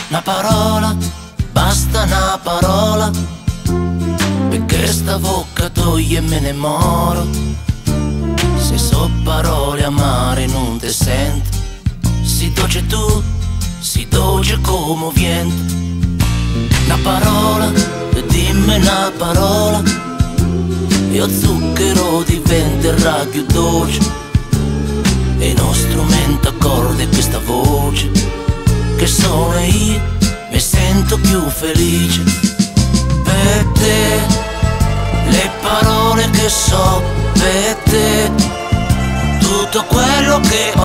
Una parola, basta una parola, perché sta bocca toglie e me ne moro. Se so parole amare non te sento, si dolce tu, si dolce come vento. Una parola, dimmi una parola, e lo zucchero diventerà più dolce, e il nostro strumento accorde questa voce, che sono io, mi sento più felice. Per te, le parole che so, per te, tutto quello che ho.